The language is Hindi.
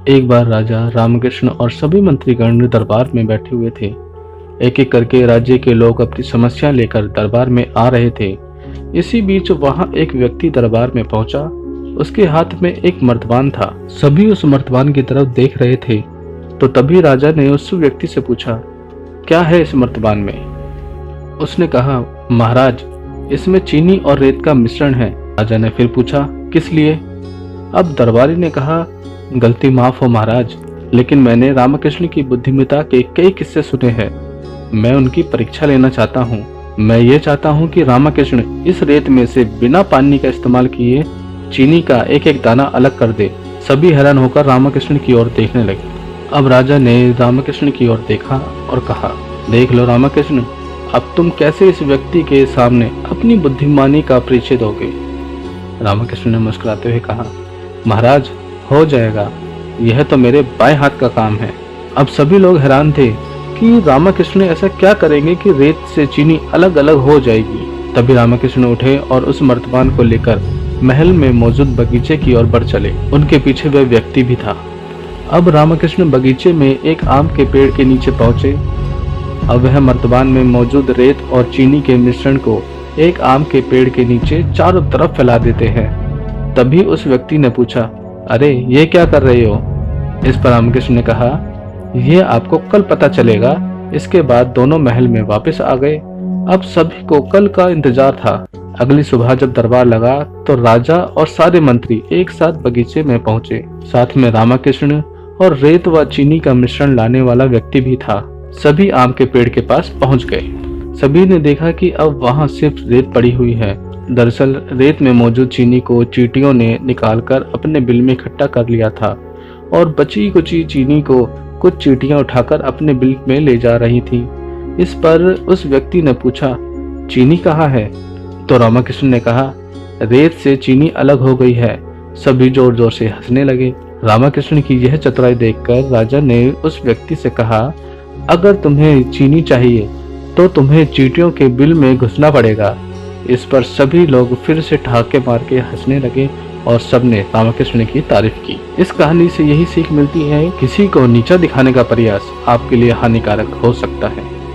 एक बार राजा रामकृष्ण और सभी मंत्रीगण दरबार में बैठे हुए थे। एक एक करके राज्य के लोग अपनी समस्या लेकर दरबार में आ रहे थे। इसी बीच वहां एक व्यक्ति दरबार में पहुंचा। उसके हाथ में एक मर्तबान था। सभी उस मर्तबान की तरफ देख रहे थे। तो तभी राजा ने उस व्यक्ति से पूछा, क्या है इस मर्तबान में? उसने कहा, महाराज, इसमें चीनी और रेत का मिश्रण है। राजा ने फिर पूछा, किस लिए? अब दरबारी ने कहा, गलती माफ हो महाराज, लेकिन मैंने रामकृष्ण की बुद्धिमत्ता के कई किस्से सुने हैं। मैं उनकी परीक्षा लेना चाहता हूँ। मैं ये चाहता हूँ कि रामकृष्ण इस रेत में से बिना पानी का इस्तेमाल किए चीनी का एक एक दाना अलग कर दे। सभी हैरान होकर रामकृष्ण की ओर देखने लगे। अब राजा ने रामकृष्ण की ओर देखा और कहा, देख लो रामकृष्ण, अब तुम कैसे इस व्यक्ति के सामने अपनी बुद्धिमानी का परिचय दोगे? रामकृष्ण ने मुस्कुराते हुए कहा, महाराज, हो जाएगा, यह तो मेरे बाएं हाथ का काम है। अब सभी लोग हैरान थे कि रामकृष्ण ऐसा क्या करेंगे कि रेत से चीनी अलग अलग हो जाएगी। तभी रामकृष्ण उठे और उस मर्तबान को लेकर महल में मौजूद बगीचे की ओर बढ़ चले। उनके पीछे वह व्यक्ति भी था। अब रामकृष्ण बगीचे में एक आम के पेड़ के नीचे पहुंचे। अब वह मर्तबान में मौजूद रेत और चीनी के मिश्रण को एक आम के पेड़ के नीचे चारों तरफ फैला देते हैं। तभी उस व्यक्ति ने पूछा, अरे ये क्या कर रहे हो? इस पर रामकृष्ण ने कहा, यह आपको कल पता चलेगा। इसके बाद दोनों महल में वापस आ गए। अब सभी को कल का इंतजार था। अगली सुबह जब दरबार लगा तो राजा और सारे मंत्री एक साथ बगीचे में पहुंचे। साथ में रामकृष्ण और रेत व चीनी का मिश्रण लाने वाला व्यक्ति भी था। सभी आम के पेड़ के पास पहुंच गए। सभी ने देखा कि अब वहां सिर्फ रेत पड़ी हुई है। दरअसल रेत में मौजूद चीनी को चींटियों ने निकालकर अपने बिल में इकट्ठा कर लिया था और बची कुची चीनी को कुछ चींटियां उठाकर अपने बिल में ले जा रही थी। इस पर उस व्यक्ति ने पूछा, चीनी कहाँ है? तो रामकृष्ण ने कहा, रेत से चीनी अलग हो गई है। सभी जोर जोर से हंसने लगे। रामकृष्ण की यह चतुराई देखकर राजा ने उस व्यक्ति से कहा, अगर तुम्हें चीनी चाहिए तो तुम्हें चींटियों के बिल में घुसना पड़ेगा। इस पर सभी लोग फिर से ठहाके मार के हंसने लगे और सबने रामकृष्ण की तारीफ की। इस कहानी से यही सीख मिलती है, किसी को नीचा दिखाने का प्रयास आपके लिए हानिकारक हो सकता है।